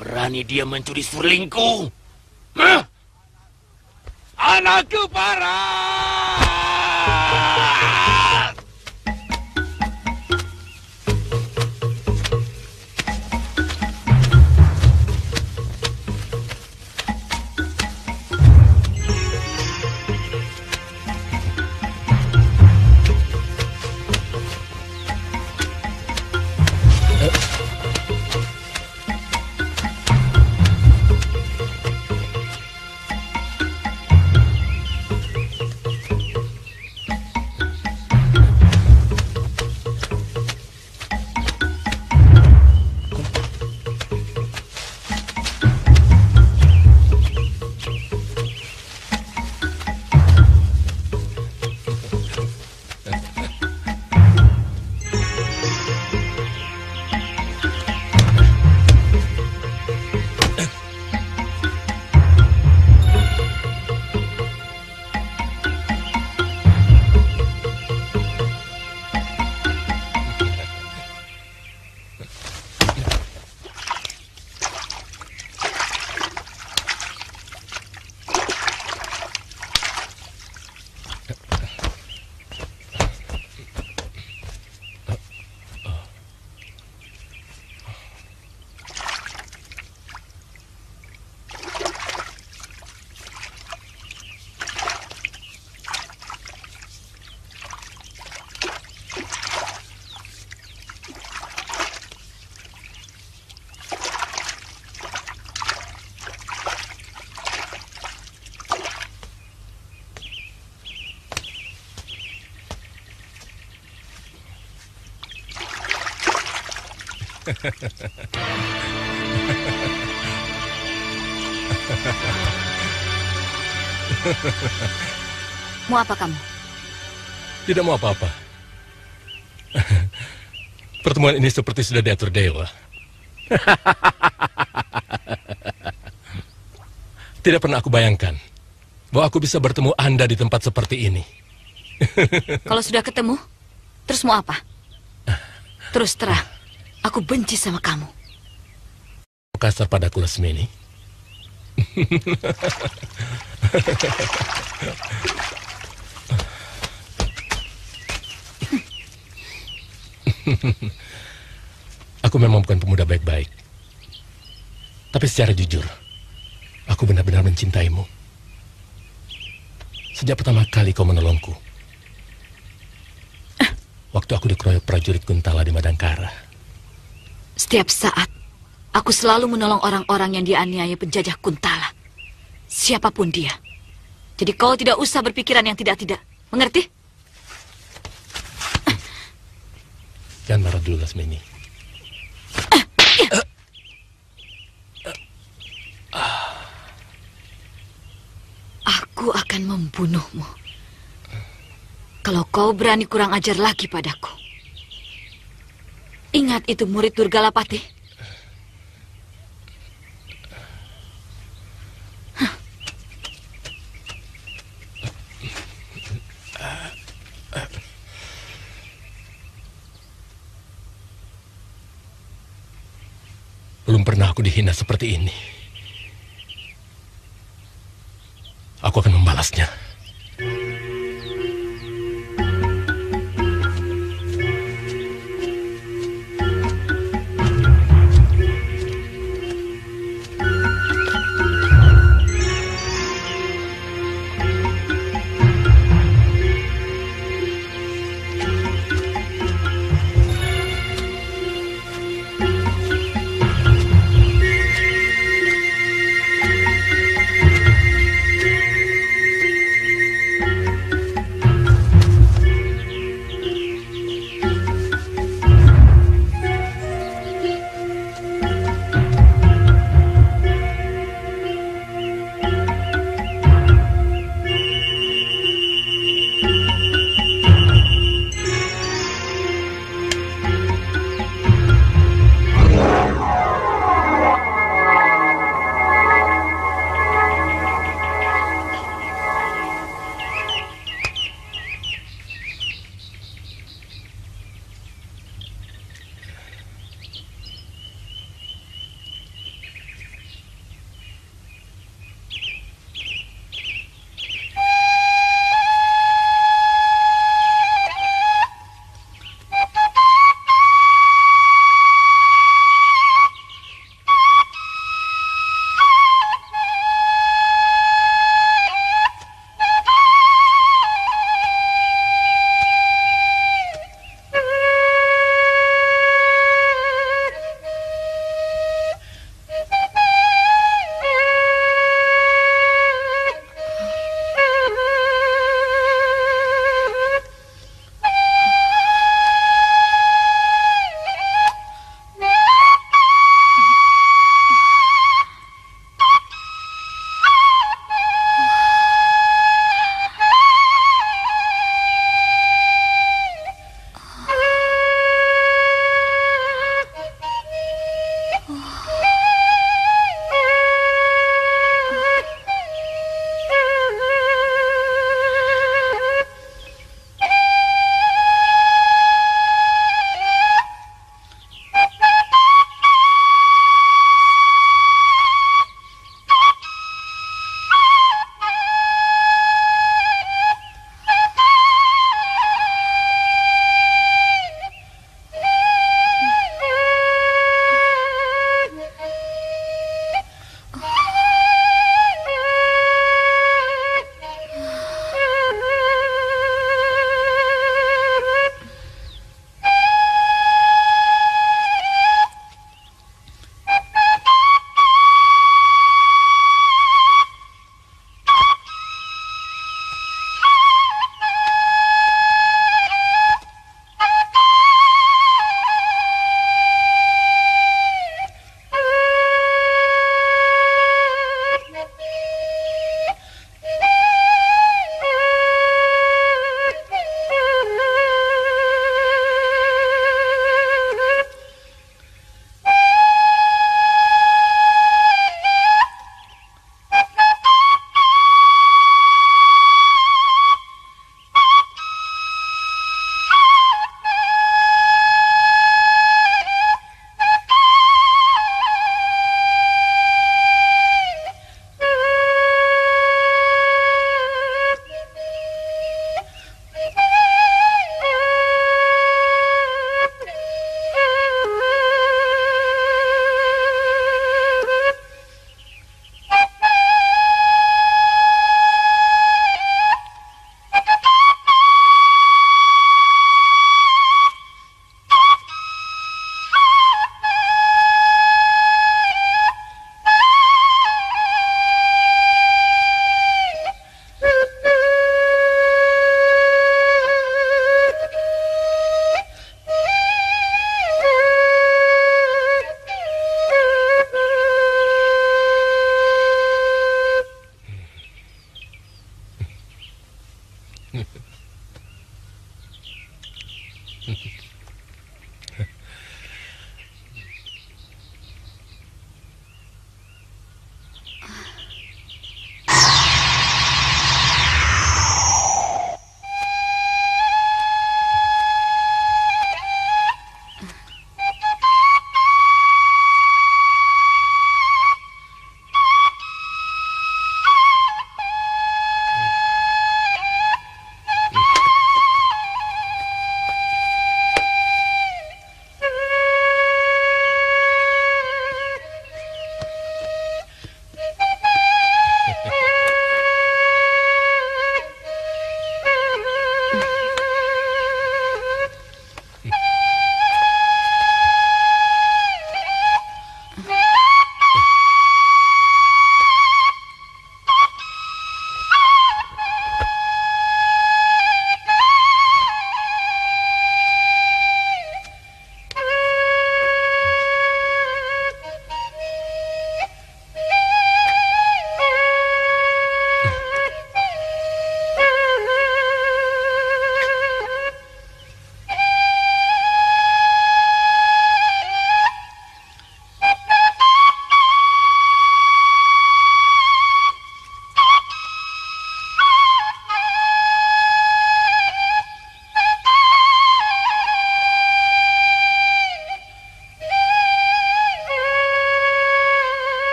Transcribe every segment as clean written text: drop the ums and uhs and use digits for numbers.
Berani dia mencuri surlingku? Hah? Anakku parah! Mau apa kamu? Tidak mau apa-apa. Pertemuan ini seperti sudah diatur dewa. Tidak pernah aku bayangkan bahwa aku bisa bertemu Anda di tempat seperti ini. Kalau sudah ketemu, terus mau apa? Terus terang, aku benci sama kamu. Kasar padaku, Lasmini. Aku memang bukan pemuda baik-baik. Tapi secara jujur, aku benar-benar mencintaimu. Sejak pertama kali kau menolongku. Waktu aku dikeroyok prajurit Kuntala di Madangkara. Setiap saat, aku selalu menolong orang-orang yang dianiaya penjajah Kuntala. Siapapun dia. Jadi kau tidak usah berpikiran yang tidak-tidak. Mengerti? Jangan marah dulu, Lasmini. Aku akan membunuhmu. Kalau kau berani kurang ajar lagi padaku. Ingat itu murid Durgalapati. Belum pernah aku dihina seperti ini. Aku akan membalasnya.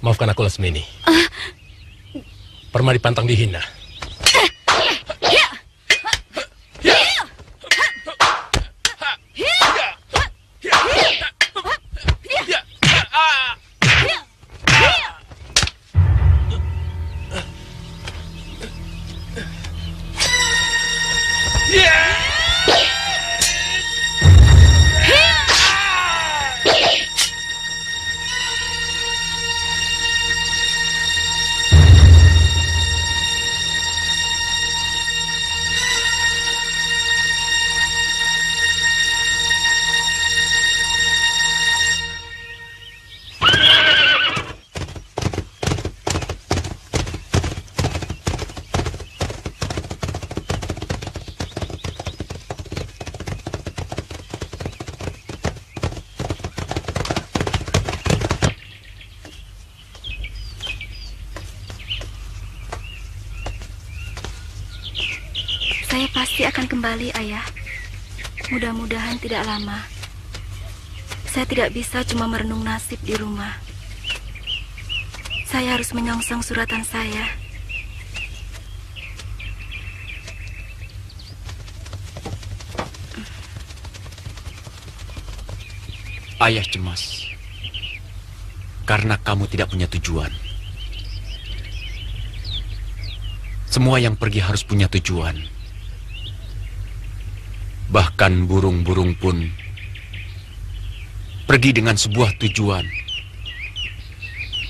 Maafkan aku, Lasmini. Permadi pantang dihina. Saya pasti akan kembali, Ayah. Mudah-mudahan tidak lama. Saya tidak bisa cuma merenung nasib di rumah. Saya harus menyongsong suratan saya. Ayah cemas karena kamu tidak punya tujuan. Semua yang pergi harus punya tujuan. Bahkan burung-burung pun pergi dengan sebuah tujuan,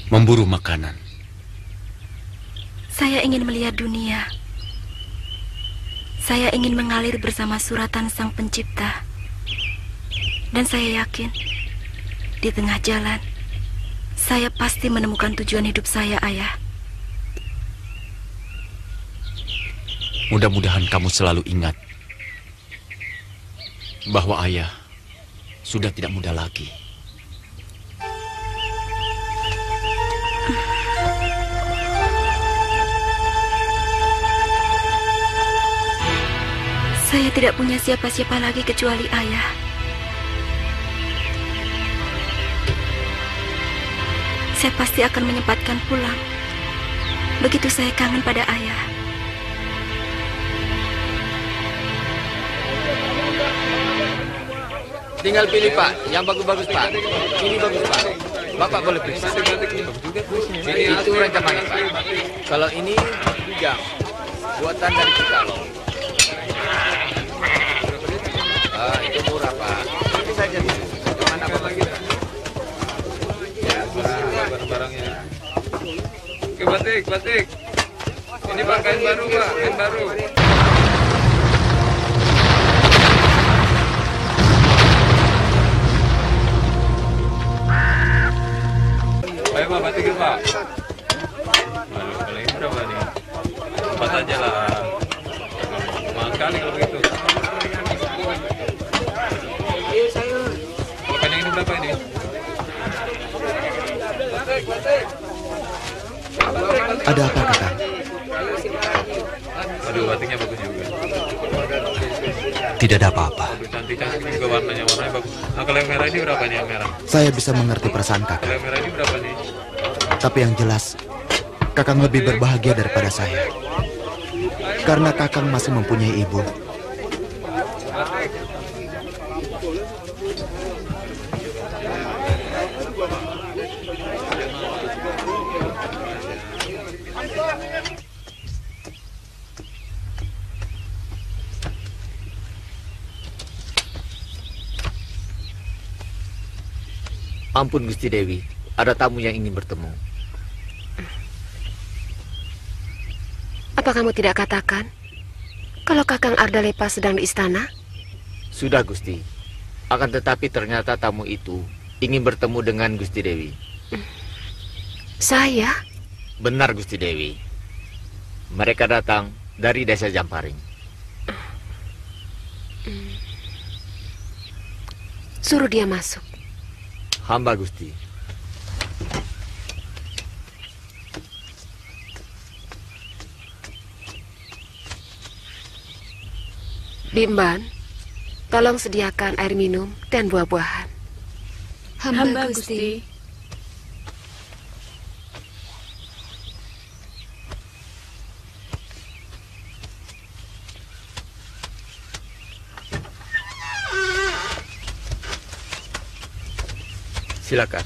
memburu makanan. Saya ingin melihat dunia. Saya ingin mengalir bersama suratan Sang Pencipta. Dan saya yakin, di tengah jalan, saya pasti menemukan tujuan hidup saya, Ayah. Mudah-mudahan kamu selalu ingat bahwa Ayah sudah tidak muda lagi. Saya tidak punya siapa-siapa lagi kecuali Ayah. Saya pasti akan menyempatkan pulang. Begitu saya kangen pada Ayah. Tinggal pilih, Pak. Yang bagus-bagus, Pak. Ini bagus, Pak. Bapak boleh periksa. Itu rancamannya, Pak. Kalau ini jam buatan dari Cikalo. Itu murah, Pak. Itu saja dulu. Kemana apa lagi? Ya, barang-barangnya. Oke, batik. Ini Pak, kain baru, Pak. Kain baru. Ayo Pak, batikin Pak. Waduh, kalau ini berapa nih? 4 aja lah. Mahal sekali kalau begitu. Kalau kain yang ini berapa ini? Ada apa, Kakak? Aduh, batiknya bagus juga. Tidak ada apa-apa. Cantik-cantik juga warnanya bagus. Nah, kalau yang merah ini berapa nih yang merah? Saya bisa mengerti perasaan Kalau Kakak. yang merah ini berapa nih? Tapi yang jelas, Kakang lebih berbahagia daripada saya. Karena Kakang masih mempunyai ibu. Ampun Gusti Dewi, ada tamu yang ingin bertemu. Apa kamu tidak katakan kalau Kakang Ardalepa sedang di istana? Sudah Gusti, akan tetapi ternyata tamu itu ingin bertemu dengan Gusti Dewi. Saya? Benar Gusti Dewi. Mereka datang dari desa Jamparing. Suruh dia masuk. Hamba Gusti. Bimban, tolong sediakan air minum dan buah-buahan. Hamba Gusti. Silakan.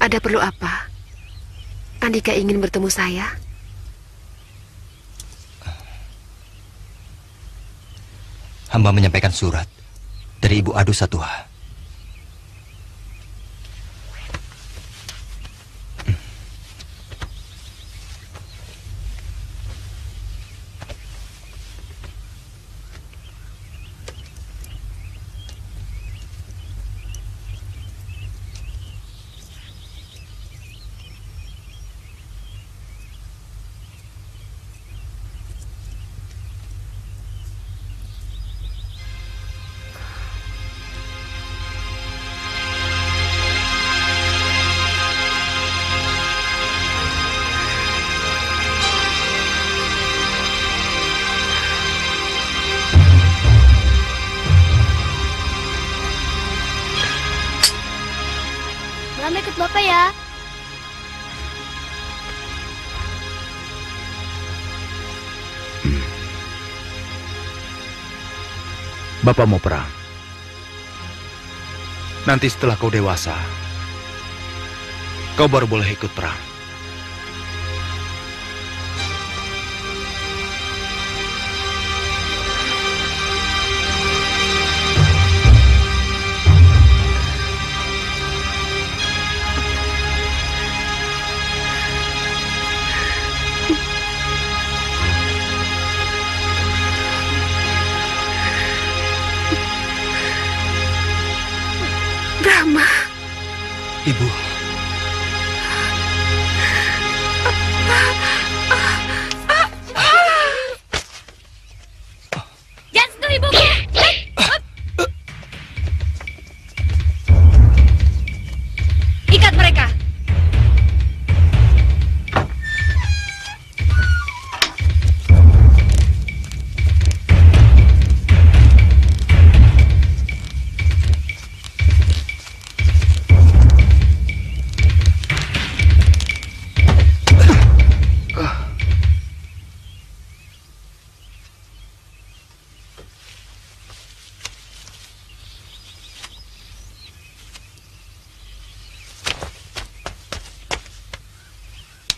Ada perlu apa? Andika ingin bertemu saya? Hamba menyampaikan surat dari Ibu Adu Satuha. Brahma ikut Bapak ya. Bapak mau perang. Nanti setelah kau dewasa, kau baru boleh ikut perang. Brahma. Ibu. Jangan sentuh ibuku. Ikat mereka.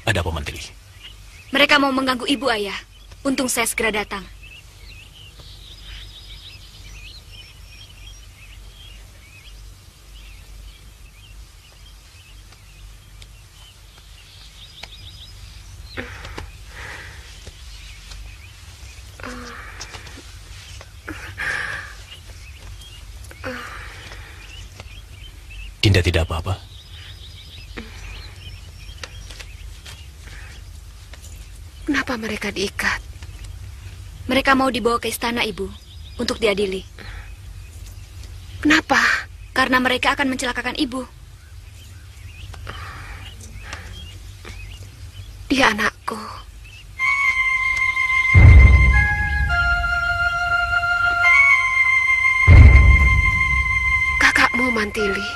Ada apa, Mantri? Mereka mau mengganggu ibu, Ayah. Untung saya segera datang. Dinda tidak apa-apa? Kenapa mereka diikat? Mereka mau dibawa ke istana, Ibu, untuk diadili. Kenapa? Karena mereka akan mencelakakan Ibu. Dia anakku. Kakakmu Mantili.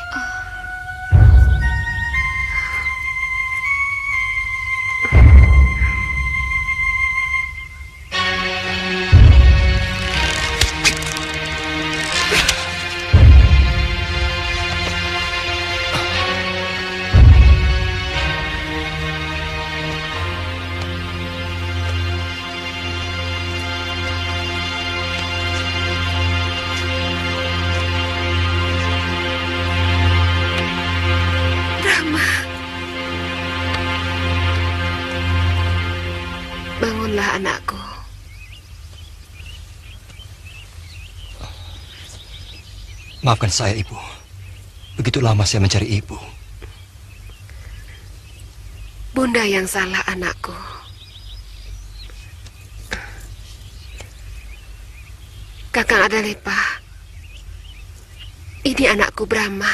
Bangunlah anakku. Maafkan saya, Ibu. Begitu lama saya mencari Ibu. Bunda yang salah, anakku. Kakang Ardalepa, ini anakku Brahma.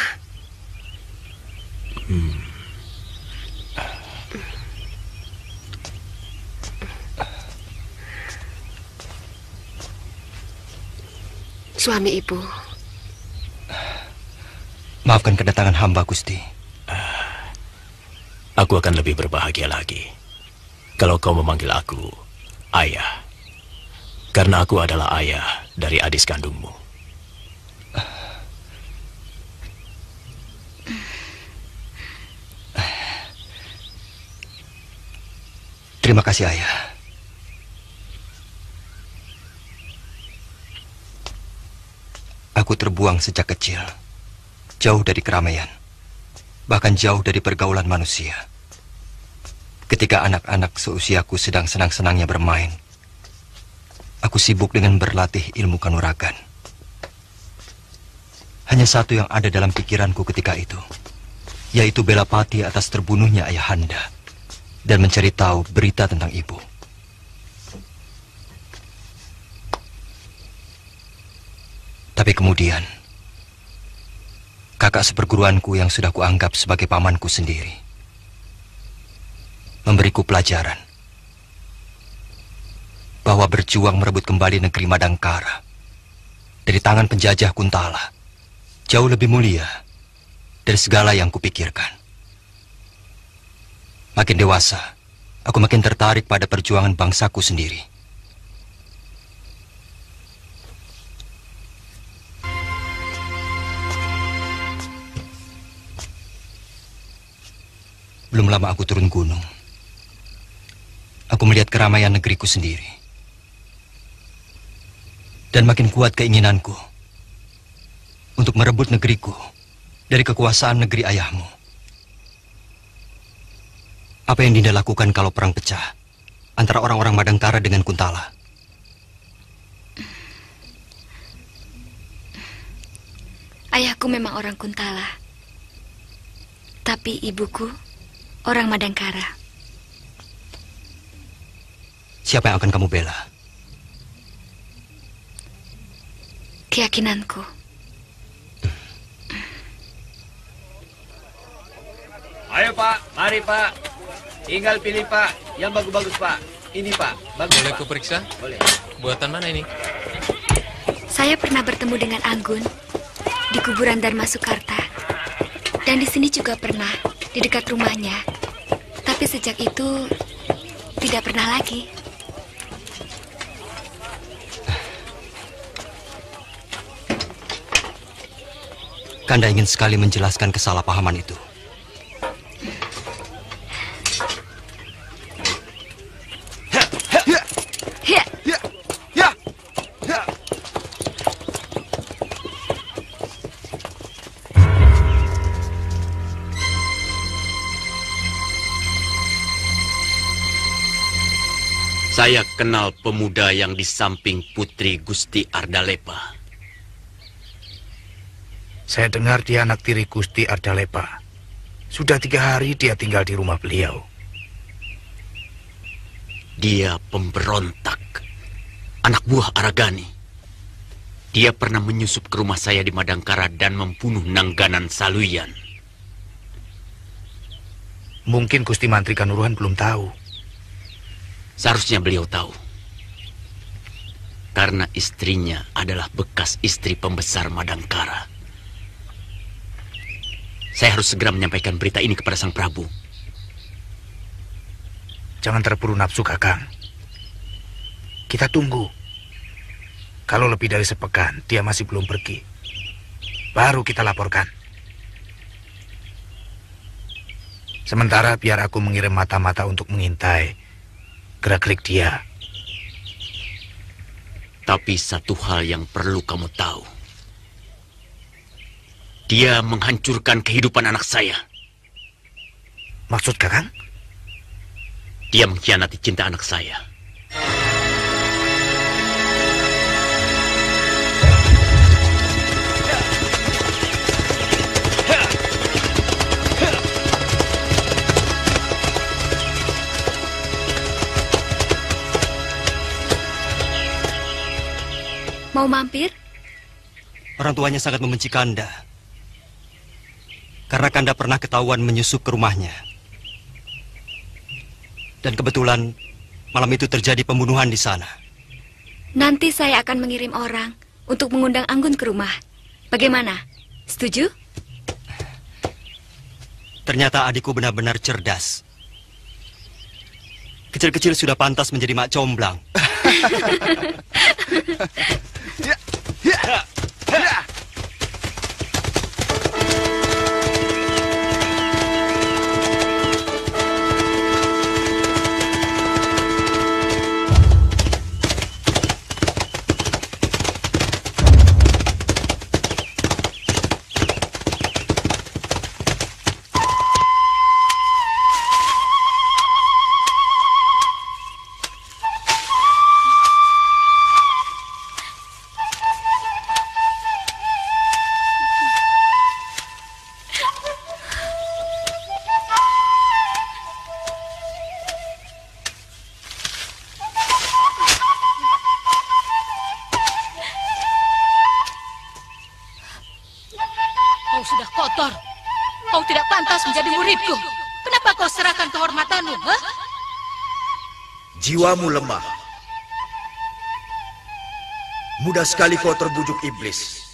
Suami Ibu. Maafkan kedatangan hamba, Gusti. Aku akan lebih berbahagia lagi kalau kau memanggil aku ayah. Karena aku adalah ayah dari adik kandungmu. Terima kasih, Ayah. Aku terbuang sejak kecil, jauh dari keramaian, bahkan jauh dari pergaulan manusia. Ketika anak-anak seusiaku sedang senang-senangnya bermain, aku sibuk dengan berlatih ilmu kanuragan. Hanya satu yang ada dalam pikiranku ketika itu, yaitu bela pati atas terbunuhnya ayahanda dan mencari tahu berita tentang ibu. Tapi kemudian, kakak seperguruanku yang sudah kuanggap sebagai pamanku sendiri memberiku pelajaran bahwa berjuang merebut kembali negeri Madangkara dari tangan penjajah Kuntala jauh lebih mulia dari segala yang kupikirkan. Makin dewasa, aku makin tertarik pada perjuangan bangsaku sendiri. Belum lama aku turun gunung. Aku melihat keramaian negeriku sendiri. Dan makin kuat keinginanku untuk merebut negeriku dari kekuasaan negeri ayahmu. Apa yang Dinda lakukan kalau perang pecah antara orang-orang Madangkara dengan Kuntala? Ayahku memang orang Kuntala, tapi ibuku orang Madangkara. Siapa yang akan kamu bela? Keyakinanku. Ayo Pak, mari Pak. Tinggal pilih Pak, yang bagus-bagus Pak. Ini Pak, bagus. Boleh Pak. ku periksa? Boleh. Buatan mana ini? Saya pernah bertemu dengan Anggun di kuburan Dharma Sukarta. Dan di sini juga pernah, di dekat rumahnya. Tapi sejak itu tidak pernah lagi. Kanda ingin sekali menjelaskan kesalahpahaman itu. Saya kenal pemuda yang di samping Putri Gusti Ardalepa. Saya dengar dia anak tiri Gusti Ardalepa. Sudah 3 hari dia tinggal di rumah beliau. Dia pemberontak, anak buah Aragani. Dia pernah menyusup ke rumah saya di Madangkara dan membunuh Nangganan Saluyan. Mungkin Gusti Mantri Kanuruhan belum tahu. Seharusnya beliau tahu. Karena istrinya adalah bekas istri pembesar Madangkara. Saya harus segera menyampaikan berita ini kepada Sang Prabu. Jangan terburu nafsu, Kakang. Kita tunggu. Kalau lebih dari sepekan dia masih belum pergi, baru kita laporkan. Sementara biar aku mengirim mata-mata untuk mengintai gerak-gerik dia. Tapi satu hal yang perlu kamu tahu. Dia menghancurkan kehidupan anak saya. Maksud Kakang? Dia mengkhianati cinta anak saya. Mau mampir? Orang tuanya sangat membenci Kanda. Karena Kanda pernah ketahuan menyusup ke rumahnya. Dan kebetulan malam itu terjadi pembunuhan di sana. Nanti saya akan mengirim orang untuk mengundang Anggun ke rumah. Bagaimana? Setuju? Ternyata adikku benar-benar cerdas. Kecil-kecil sudah pantas menjadi mak comblang. Jiwamu lemah. Mudah sekali kau terbujuk iblis.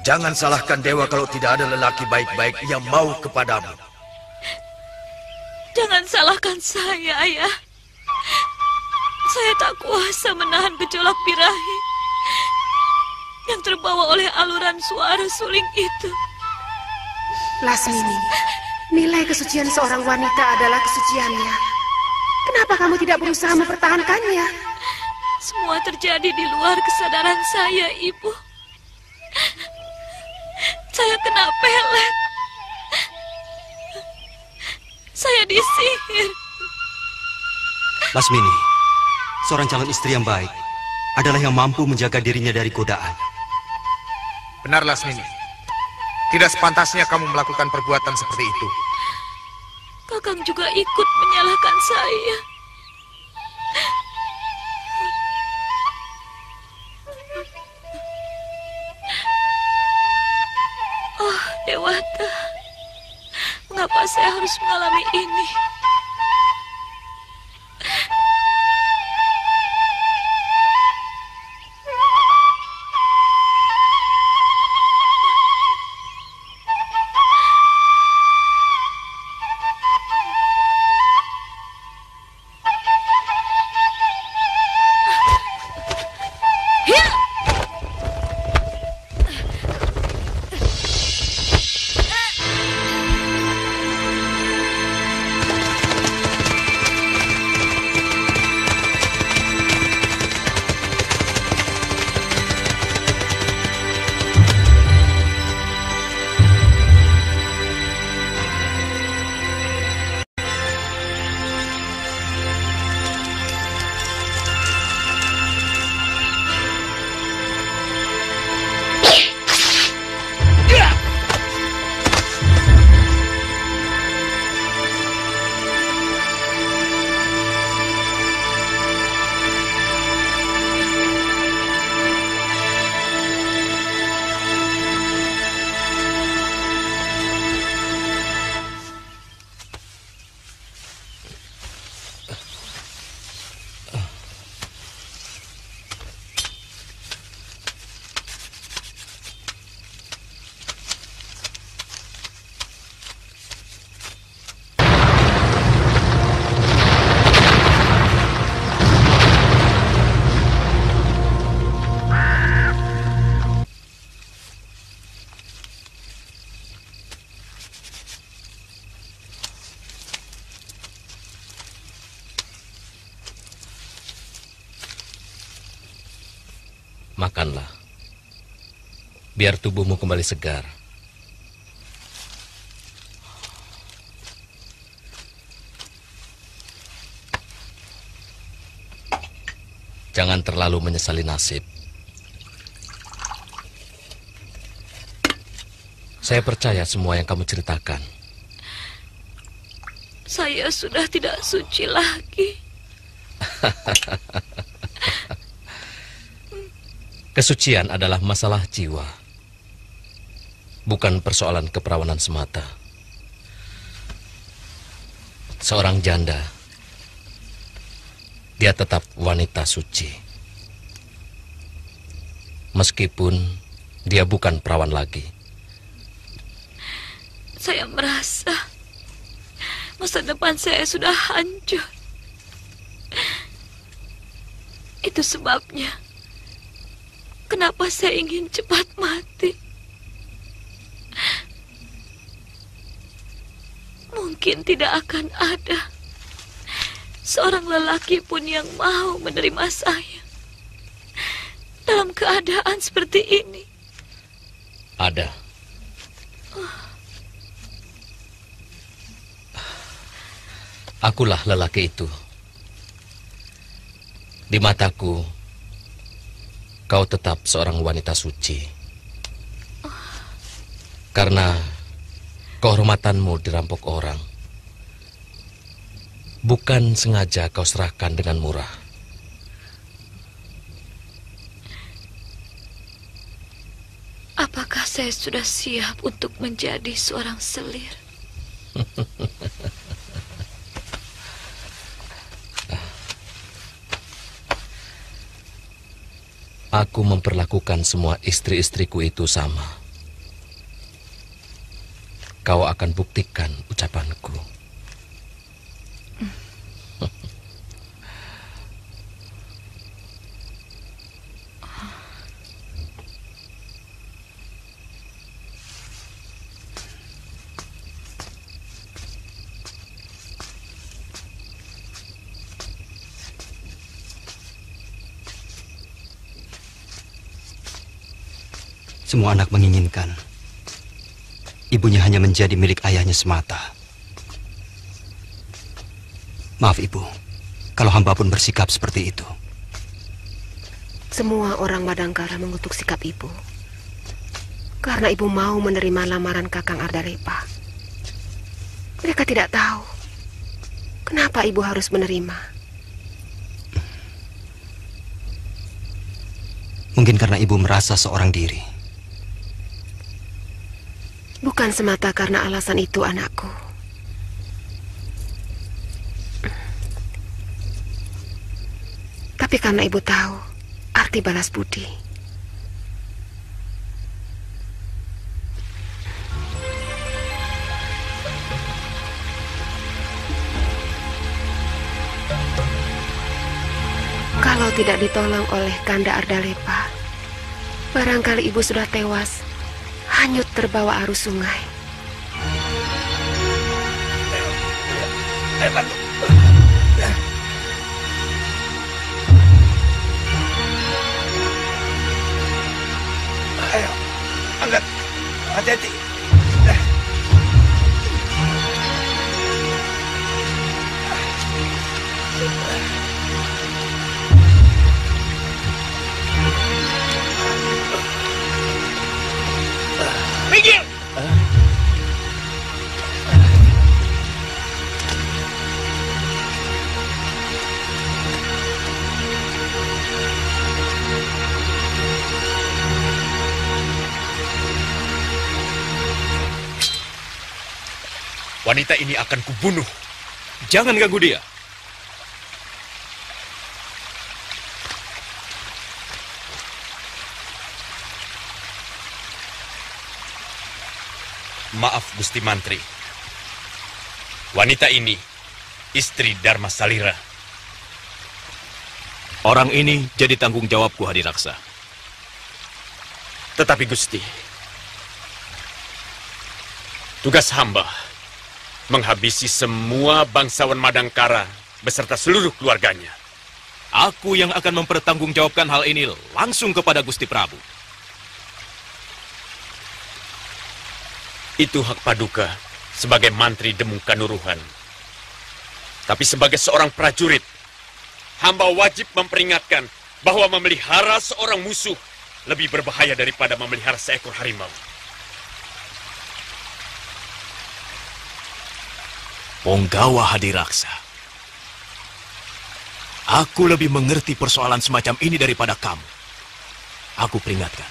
Jangan salahkan dewa kalau tidak ada lelaki baik-baik yang mau kepadamu. Jangan salahkan saya, Ayah. Saya tak kuasa menahan gejolak birahi yang terbawa oleh aluran suara suling itu. Lasmini, nilai kesucian seorang wanita adalah kesuciannya. Kenapa kamu tidak berusaha mempertahankannya? Semua terjadi di luar kesadaran saya, Ibu. Saya kena pelet. Saya disihir. Lasmini, seorang calon istri yang baik adalah yang mampu menjaga dirinya dari godaan. Benar, Lasmini. Tidak sepantasnya kamu melakukan perbuatan seperti itu. Kakang juga ikut menyalahkan saya. Oh, Dewata. Mengapa saya harus mengalami ini? Makanlah, biar tubuhmu kembali segar. Jangan terlalu menyesali nasib. Saya percaya semua yang kamu ceritakan. Saya sudah tidak suci lagi. Kesucian adalah masalah jiwa, bukan persoalan keperawanan semata. Seorang janda, dia tetap wanita suci. Meskipun dia bukan perawan lagi. Saya merasa masa depan saya sudah hancur. Itu sebabnya kenapa saya ingin cepat mati. Mungkin tidak akan ada seorang lelaki pun yang mau menerima saya dalam keadaan seperti ini. Ada. Akulah lelaki itu. Di mataku, kau tetap seorang wanita suci. Karena kehormatanmu dirampok orang. Bukan sengaja kau serahkan dengan murah. Apakah saya sudah siap untuk menjadi seorang selir? Aku memperlakukan semua istri-istriku itu sama. Kau akan buktikan ucapanku. Semua anak menginginkan ibunya hanya menjadi milik ayahnya semata. Maaf ibu, kalau hamba pun bersikap seperti itu. Semua orang Madangkara mengutuk sikap ibu. Karena ibu mau menerima lamaran Kakang Ardalepa. Mereka tidak tahu kenapa ibu harus menerima. Mungkin karena ibu merasa seorang diri. Bukan semata karena alasan itu, anakku. Tapi karena ibu tahu arti balas budi. Kalau tidak ditolong oleh Kanda Ardalepa, barangkali ibu sudah tewas, hanyut terbawa arus sungai. Ayo, angkat. Hati-hati. Minggir! Wanita ini akan kubunuh. Jangan ganggu dia. Maaf, Gusti Mantri. Wanita ini istri Dharma Salira. Orang ini jadi tanggung jawabku, Hadiraksa. Tetapi Gusti, tugas hamba menghabisi semua bangsawan Madangkara beserta seluruh keluarganya. Aku yang akan mempertanggungjawabkan hal ini langsung kepada Gusti Prabu. Itu hak Paduka sebagai mantri Demung Kanuruhan. Tapi sebagai seorang prajurit, hamba wajib memperingatkan bahwa memelihara seorang musuh lebih berbahaya daripada memelihara seekor harimau. Ponggawa Hadiraksa, aku lebih mengerti persoalan semacam ini daripada kamu. Aku peringatkan,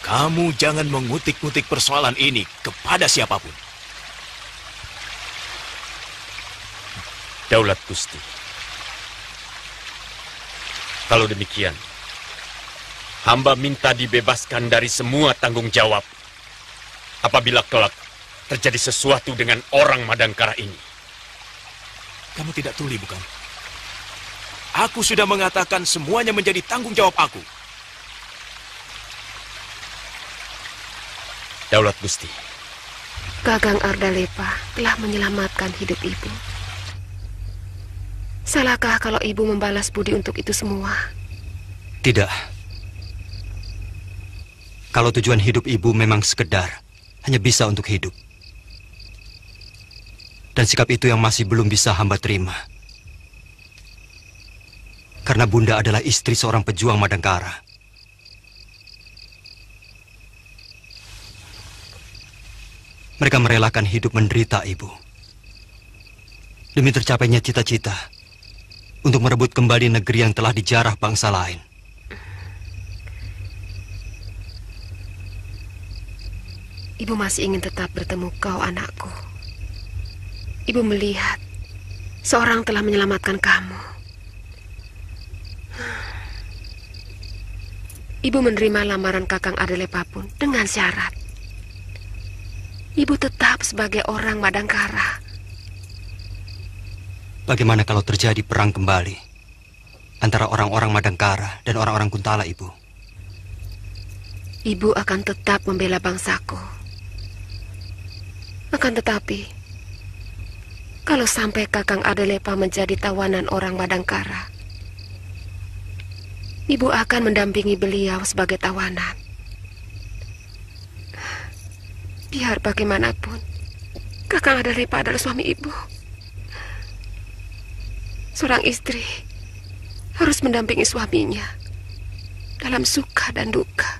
kamu jangan mengutik-ngutik persoalan ini kepada siapapun. Daulat Gusti. Kalau demikian, hamba minta dibebaskan dari semua tanggung jawab apabila kelak terjadi sesuatu dengan orang Madangkara ini. Kamu tidak tuli, bukan? Aku sudah mengatakan semuanya menjadi tanggung jawab aku. Daulat Gusti. Kakang Ardalepa telah menyelamatkan hidup ibu. Salahkah kalau ibu membalas budi untuk itu semua? Tidak. Kalau tujuan hidup ibu memang sekedar hanya bisa untuk hidup. Dan sikap itu yang masih belum bisa hamba terima. Karena Bunda adalah istri seorang pejuang Madangkara. Mereka merelakan hidup menderita, Ibu. Demi tercapainya cita-cita untuk merebut kembali negeri yang telah dijarah bangsa lain. Ibu masih ingin tetap bertemu kau, anakku. Ibu melihat seorang telah menyelamatkan kamu. Ibu menerima lamaran Kakang Ardalepa pun dengan syarat ibu tetap sebagai orang Madangkara. Bagaimana kalau terjadi perang kembali antara orang-orang Madangkara dan orang-orang Kuntala, Ibu? Ibu akan tetap membela bangsaku. Akan tetapi, kalau sampai Kakang Ardalepa menjadi tawanan orang Madangkara, Ibu akan mendampingi beliau sebagai tawanan. Biar bagaimanapun, Kakang Ardalepa adalah suami Ibu. Seorang istri harus mendampingi suaminya dalam suka dan duka.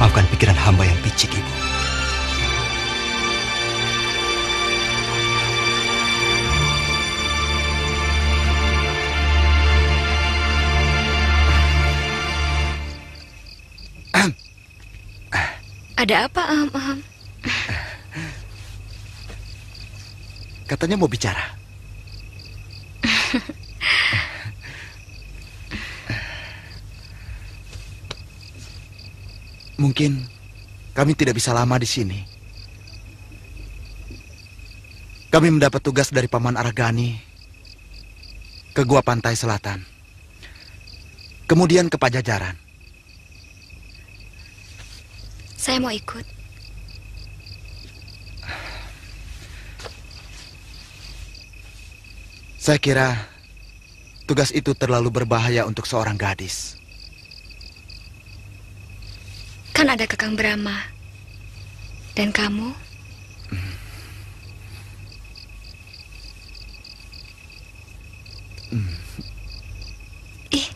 Maafkan pikiran hamba yang picik, Ibu. Ada apa, Katanya mau bicara. Mungkin kami tidak bisa lama di sini. Kami mendapat tugas dari Paman Aragani ke Gua Pantai Selatan, kemudian ke Pajajaran. Saya mau ikut. Saya kira tugas itu terlalu berbahaya untuk seorang gadis. Kan ada Kakang Brahma. Dan kamu? Ih.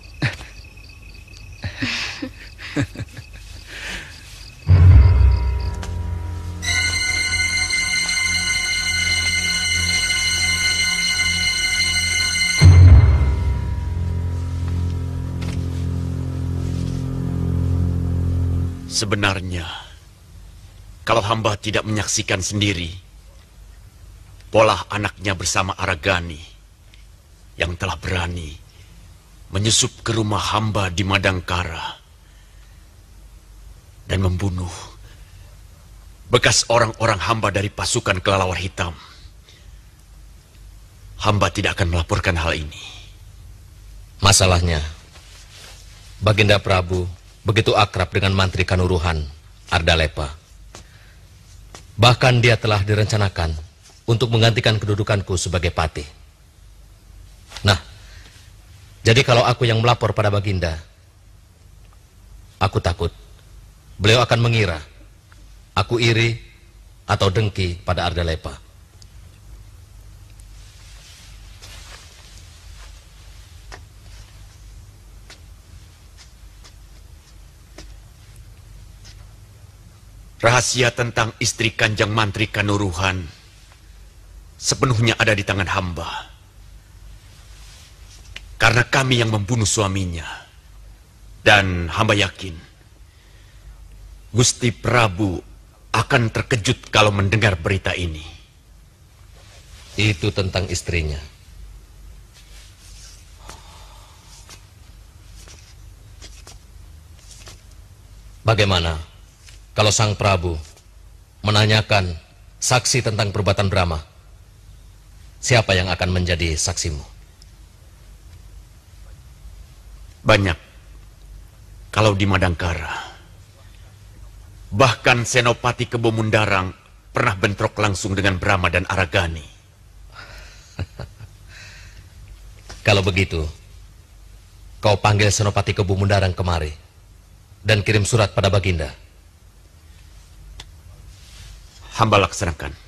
Sebenarnya, kalau hamba tidak menyaksikan sendiri pola anaknya bersama Aragani yang telah berani menyusup ke rumah hamba di Madangkara dan membunuh bekas orang-orang hamba dari pasukan kelelawar hitam, hamba tidak akan melaporkan hal ini. Masalahnya, Baginda Prabu begitu akrab dengan Mantri Kanuruhan, Ardalepa. Bahkan dia telah direncanakan untuk menggantikan kedudukanku sebagai patih. Nah, jadi kalau aku yang melapor pada Baginda, aku takut beliau akan mengira aku iri atau dengki pada Ardalepa. Rahasia tentang istri Kanjeng Mantri Kanuruhan sepenuhnya ada di tangan hamba. Karena kami yang membunuh suaminya. Dan hamba yakin Gusti Prabu akan terkejut kalau mendengar berita ini. Itu tentang istrinya. Bagaimana kalau Sang Prabu menanyakan saksi tentang perbuatan Brahma? Siapa yang akan menjadi saksimu? Banyak. Kalau di Madangkara. Bahkan Senopati Kebo Mundarang pernah bentrok langsung dengan Brahma dan Aragani. Kalau begitu, kau panggil Senopati Kebo Mundarang kemari dan kirim surat pada Baginda. Hamba laksanakan.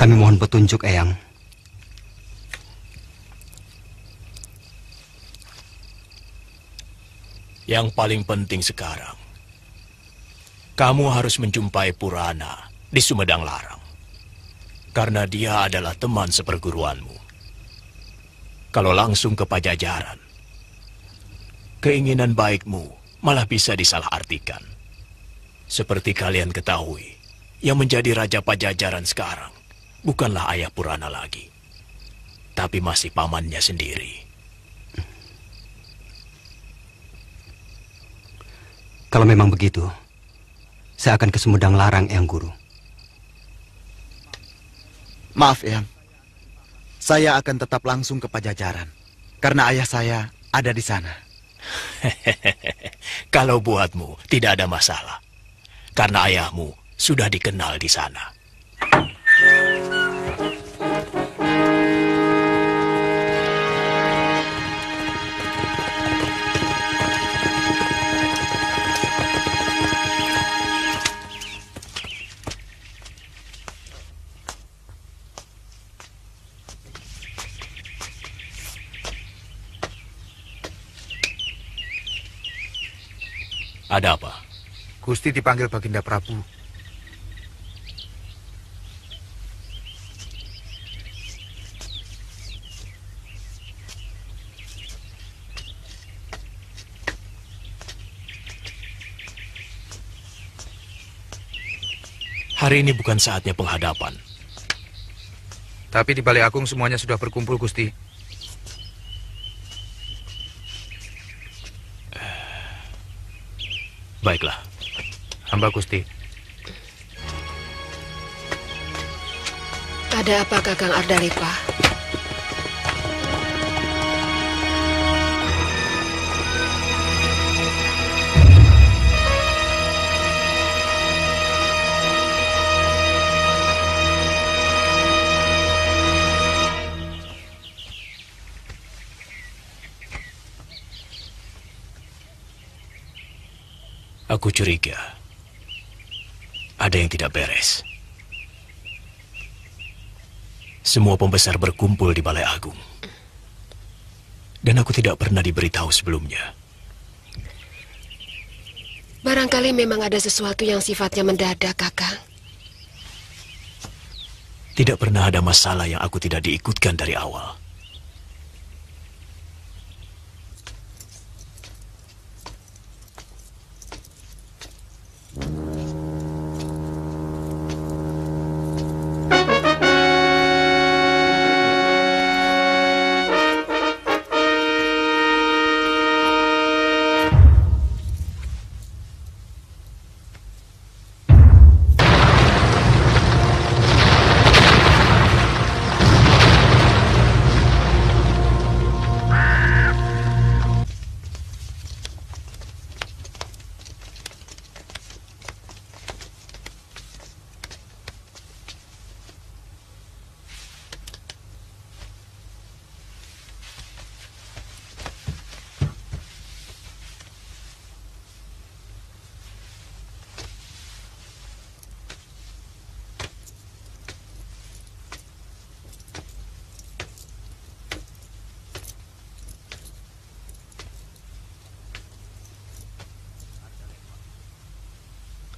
Kami mohon petunjuk, Eyang. Yang paling penting sekarang, kamu harus menjumpai Purana di Sumedang Larang. Karena dia adalah teman seperguruanmu. Kalau langsung ke Pajajaran, keinginan baikmu malah bisa disalahartikan. Seperti kalian ketahui, yang menjadi Raja Pajajaran sekarang bukanlah ayah Purana lagi, tapi masih pamannya sendiri. Kalau memang begitu, saya akan ke Sumedang Larang, Eyang Guru. Maaf, Eyang. Saya akan tetap langsung ke Pajajaran, karena ayah saya ada di sana. Kalau buatmu, tidak ada masalah. Karena ayahmu sudah dikenal di sana. Ada apa? Gusti dipanggil Baginda Prabu. Hari ini bukan saatnya penghadapan. Tapi di Balai Agung semuanya sudah berkumpul, Gusti. Baiklah. Hamba Gusti. Ada apa, Kakang Ardalepa? Aku curiga ada yang tidak beres. Semua pembesar berkumpul di Balai Agung. Dan aku tidak pernah diberitahu sebelumnya. Barangkali memang ada sesuatu yang sifatnya mendadak, Kakang. Tidak pernah ada masalah yang aku tidak diikutkan dari awal.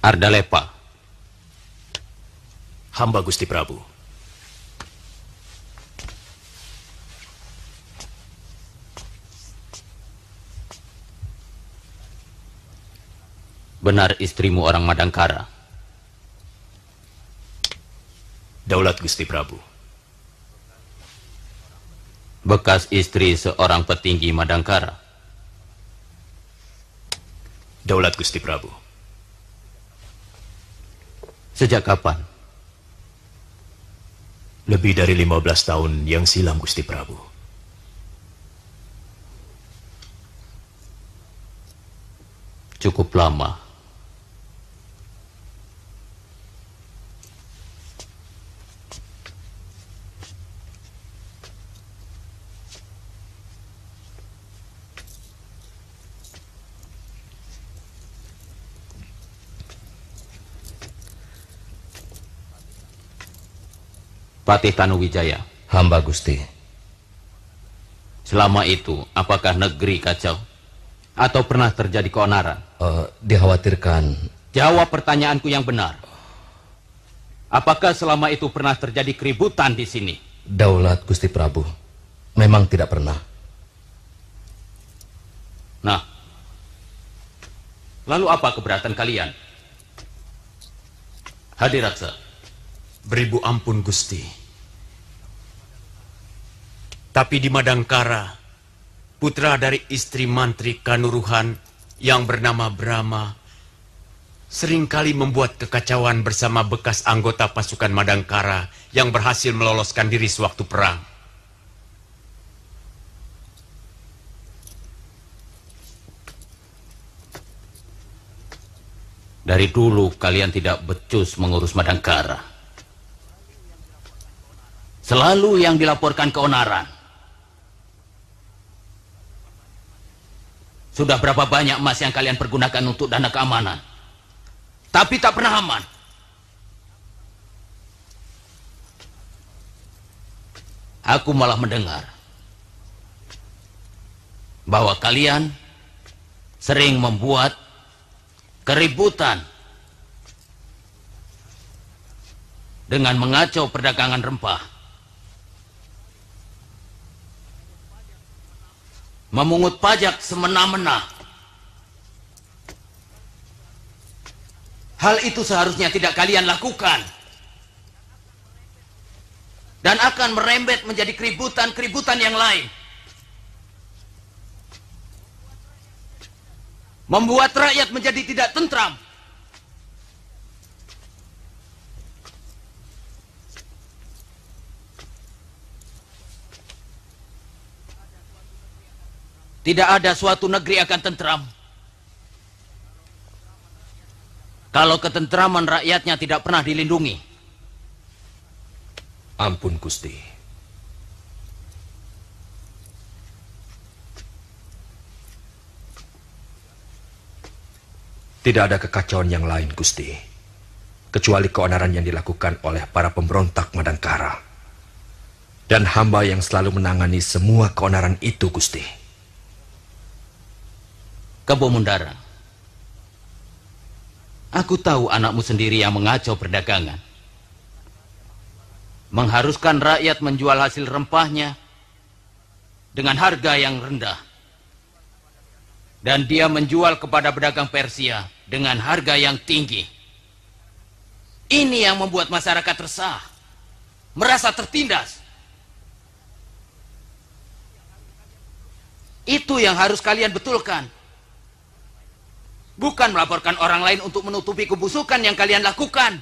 Ardalepa. Hamba Gusti Prabu. Benar istrimu orang Madangkara? Daulat Gusti Prabu. Bekas istri seorang petinggi Madangkara? Daulat Gusti Prabu. Sejak kapan? Lebih dari 15 tahun yang silam, Gusti Prabu. Cukup lama. Patih Tanuwijaya. Hamba Gusti. Selama itu, apakah negeri kacau? Atau pernah terjadi keonaran? Dikhawatirkan. Jawab pertanyaanku yang benar. Apakah selama itu pernah terjadi keributan di sini? Daulat Gusti Prabu, memang tidak pernah. Nah, lalu apa keberatan kalian? Hadiraksa. Beribu ampun, Gusti. Tapi di Madangkara, putra dari istri Mantri Kanuruhan yang bernama Brahma seringkali membuat kekacauan bersama bekas anggota pasukan Madangkara yang berhasil meloloskan diri sewaktu perang. Dari dulu kalian tidak becus mengurus Madangkara. Selalu yang dilaporkan keonaran. Sudah berapa banyak emas yang kalian pergunakan untuk dana keamanan, tapi tak pernah aman. Aku malah mendengar bahwa kalian sering membuat keributan dengan mengacau perdagangan rempah, memungut pajak semena-mena. Hal itu seharusnya tidak kalian lakukan, dan akan merembet menjadi keributan-keributan yang lain, membuat rakyat menjadi tidak tentram. Tidak ada suatu negeri akan tentram kalau ketentraman rakyatnya tidak pernah dilindungi. Ampun, Gusti. Tidak ada kekacauan yang lain, Gusti, kecuali keonaran yang dilakukan oleh para pemberontak Madangkara. Dan hamba yang selalu menangani semua keonaran itu, Gusti. Kebo Mundara, aku tahu anakmu sendiri yang mengacau perdagangan, mengharuskan rakyat menjual hasil rempahnya dengan harga yang rendah, dan dia menjual kepada pedagang Persia dengan harga yang tinggi. Ini yang membuat masyarakat resah, merasa tertindas. Itu yang harus kalian betulkan. Bukan melaporkan orang lain untuk menutupi kebusukan yang kalian lakukan.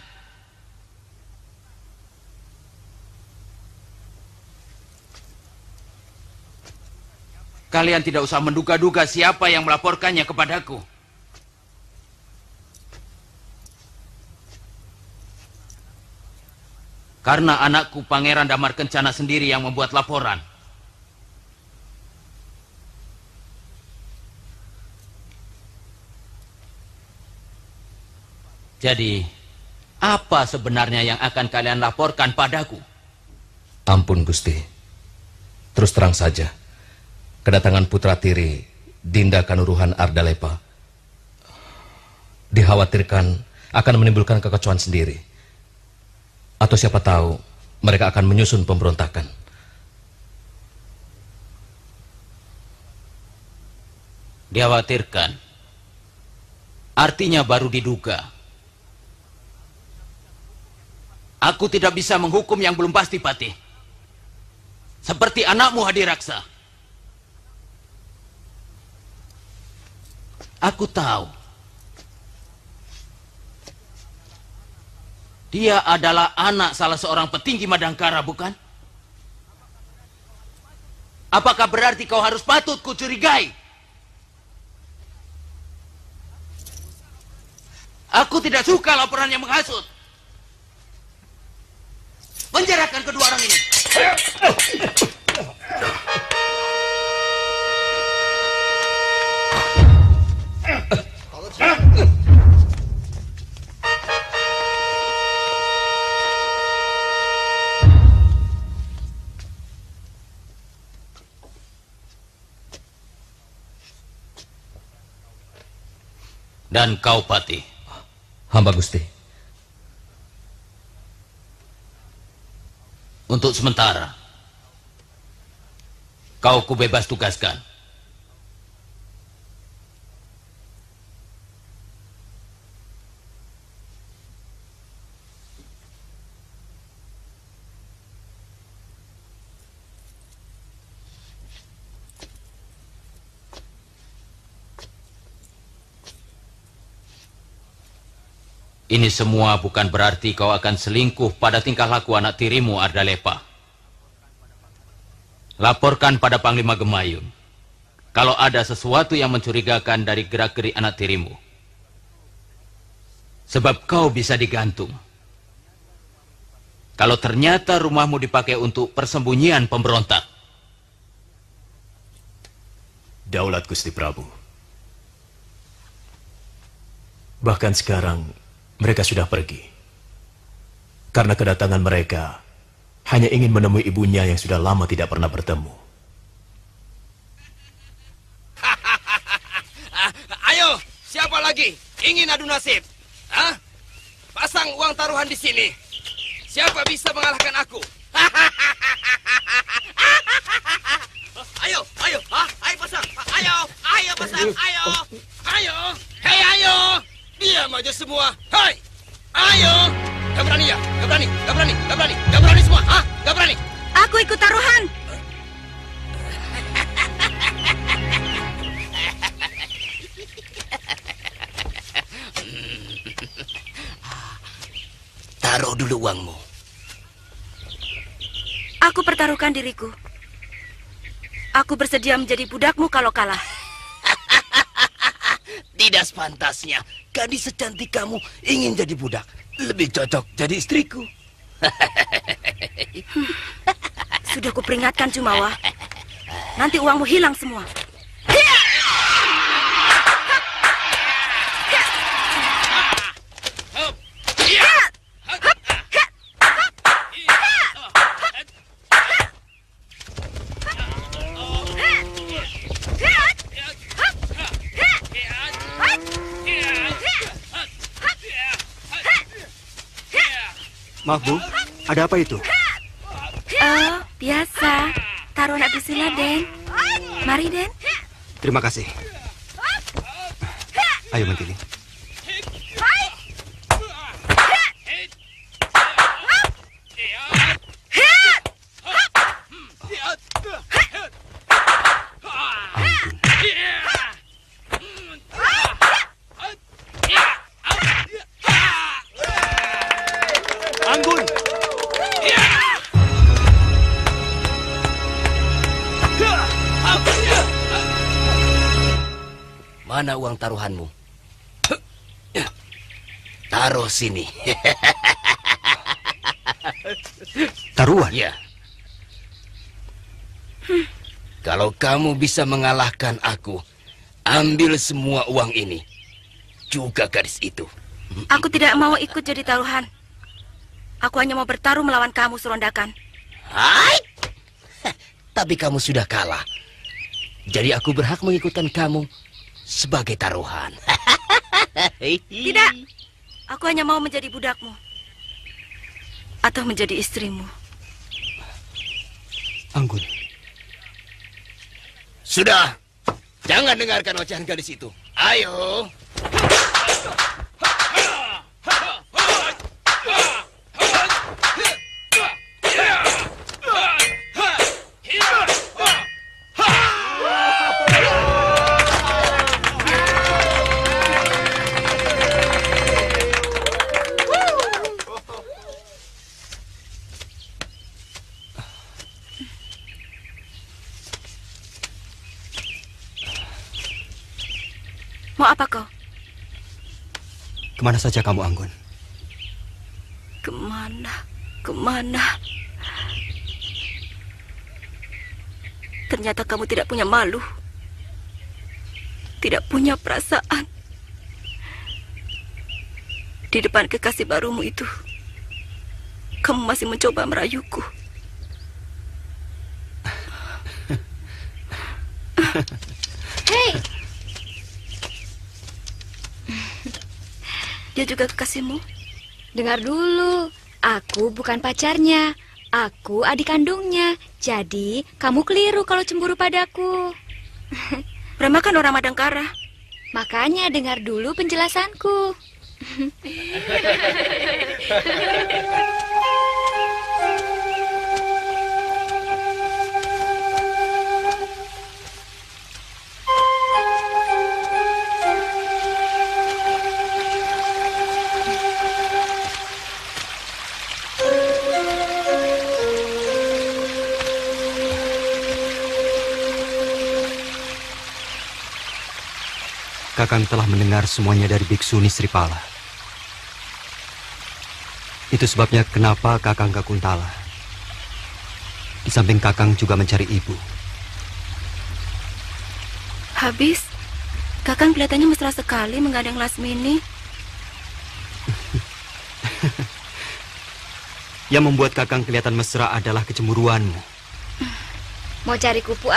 Kalian tidak usah menduga-duga siapa yang melaporkannya kepadaku. Karena anakku Pangeran Damar Kencana sendiri yang membuat laporan. Jadi, apa sebenarnya yang akan kalian laporkan padaku? Ampun, Gusti. Terus terang saja, kedatangan putra tiri Dinda Kanuruhan Ardalepa dikhawatirkan akan menimbulkan kekacauan sendiri. Atau siapa tahu mereka akan menyusun pemberontakan. Dikhawatirkan. Artinya baru diduga. Aku tidak bisa menghukum yang belum pasti, Patih. Seperti anakmu Hadiraksa. Aku tahu. Dia adalah anak salah seorang petinggi Madangkara, bukan? Apakah berarti kau harus patut kucurigai? Aku tidak suka laporan yang menghasut. Penjarakan kedua orang ini. Dan kau, Patih. Hamba Gusti. Untuk sementara, kau kubebas tugaskan. Ini semua bukan berarti kau akan selingkuh pada tingkah laku anak tirimu, Ardalepa. Laporkan pada Panglima Gemayun kalau ada sesuatu yang mencurigakan dari gerak-gerik anak tirimu. Sebab kau bisa digantung. Kalau ternyata rumahmu dipakai untuk persembunyian pemberontak. Daulat Gusti Prabu. Bahkan sekarang mereka sudah pergi. Karena kedatangan mereka hanya ingin menemui ibunya yang sudah lama tidak pernah bertemu. Ayo, siapa lagi ingin adu nasib? Hah? Pasang uang taruhan di sini. Siapa bisa mengalahkan aku? Ayo, ayo, ayo pasang. Ayo pasang, ayo. Hei, ayo. Diam aja semua. Hai. Ayo. Gak berani ya? Gak berani semua. Gak berani. Aku ikut taruhan. Taruh dulu uangmu. Aku pertaruhkan diriku. Aku bersedia menjadi budakmu kalau kalah. Tidak sepantasnya gadis secantik kamu ingin jadi budak. Lebih cocok jadi istriku. Sudah kuperingatkan Jumawa. Nanti uangmu hilang semua. Maaf Bu, ada apa itu? Oh, biasa. Taruhan Abisila, Den. Mari, Den. Terima kasih. Ayo Mentili. Anggun. Mana uang taruhanmu? Taruh sini. Taruhan? Ya. Kalau kamu bisa mengalahkan aku, ambil semua uang ini. Juga gadis itu. Aku tidak mau ikut jadi taruhan. Aku hanya mau bertaruh melawan kamu, Surondakan. Hai! Tapi kamu sudah kalah. Jadi aku berhak mengikutkan kamu sebagai taruhan. Tidak. Aku hanya mau menjadi budakmu. Atau menjadi istrimu. Anggun. Sudah. Jangan dengarkan ocehan gadis itu. Ayo. Mau apa kau? Kemana saja kamu, Anggun? Kemana? Ternyata kamu tidak punya malu. Tidak punya perasaan. Di depan kekasih barumu itu, kamu masih mencoba merayuku. Hei! Dia juga kekasihmu? Dengar dulu, aku bukan pacarnya. Aku adik kandungnya. Jadi, kamu keliru kalau cemburu padaku. Brahma kan orang Madangkara. Makanya dengar dulu penjelasanku. Kakang telah mendengar semuanya dari Biksu Nisripala. Itu sebabnya kenapa Kakang ke Kuntala. Di samping Kakang juga mencari ibu. Habis, Kakang kelihatannya mesra sekali menggandeng Lasmini. Yang membuat Kakang kelihatan mesra adalah kecemburuanmu. Mau cari kupu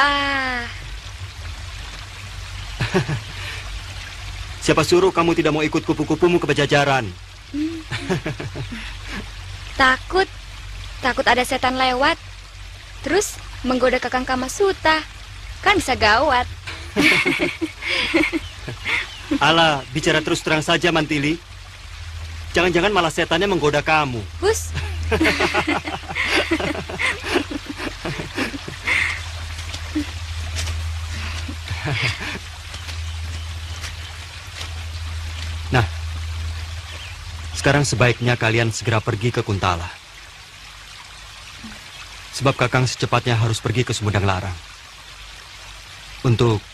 Siapa suruh kamu tidak mau ikut kupu-kupumu ke Pajajaran? Takut ada setan lewat. Terus menggoda Kakang Kamasuta. Kan bisa gawat. Alah, bicara terus terang saja, Mantili. Jangan-jangan malah setannya menggoda kamu. Hus. Nah, sekarang sebaiknya kalian segera pergi ke Kuntala. Sebab Kakang secepatnya harus pergi ke Sumedang Larang untuk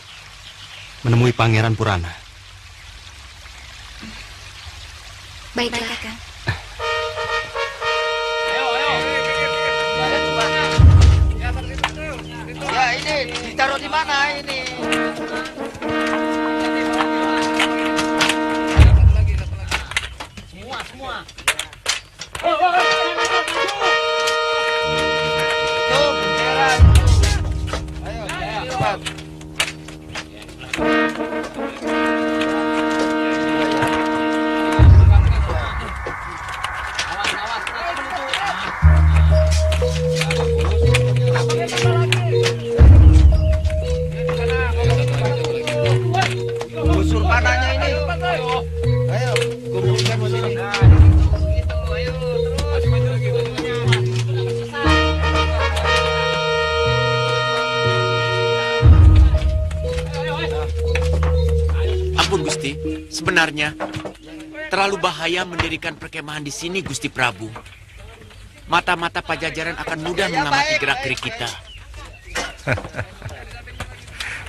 menemui Pangeran Purana. Baiklah, Kakang. Ya, ini ditaruh di mana ini? Semua. Tuh, bendera. Ayo, cepat. Busur panahnya ini. Ayo, kumpulkan di sini. Ampun Gusti, sebenarnya terlalu bahaya mendirikan perkemahan di sini, Gusti Prabu. Mata-mata Pajajaran akan mudah mengamati gerak-gerik kita.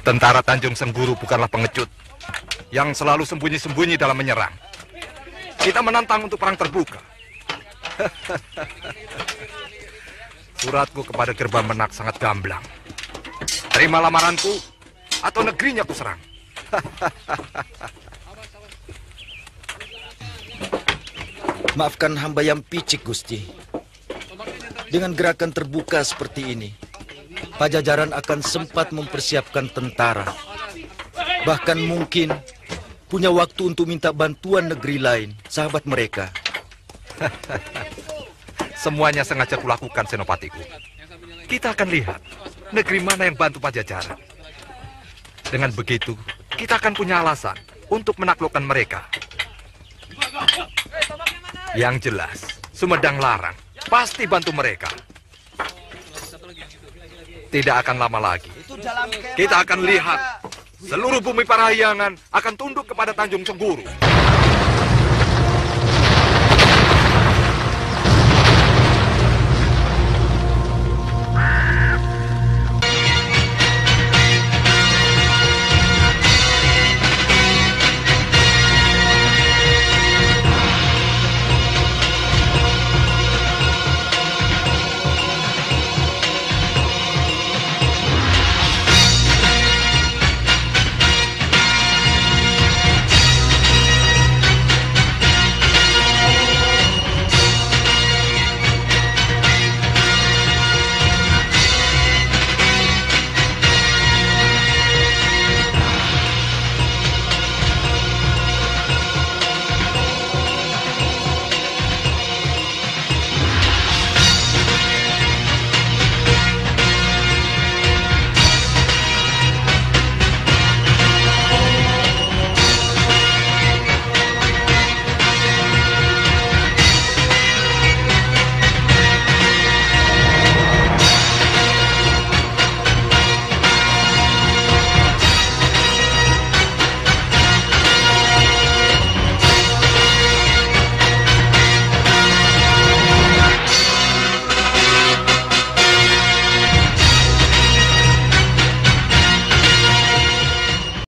Tentara Tanjung Sengguru bukanlah pengecut yang selalu sembunyi-sembunyi dalam menyerang. Kita menantang untuk perang terbuka. Suratku kepada Gerbang Menak sangat gamblang. Terima lamaranku atau negerinya kuserang. Maafkan hamba yang picik, Gusti. Dengan gerakan terbuka seperti ini, Pajajaran akan sempat mempersiapkan tentara. Bahkan mungkin punya waktu untuk minta bantuan negeri lain, sahabat mereka. Semuanya sengaja kulakukan, Senopatiku. Kita akan lihat negeri mana yang bantu Pajajaran. Dengan begitu, kita akan punya alasan untuk menaklukkan mereka. Yang jelas, Sumedang Larang pasti bantu mereka. Tidak akan lama lagi. Kita akan lihat seluruh bumi Parahyangan akan tunduk kepada Tanjung Sengguru.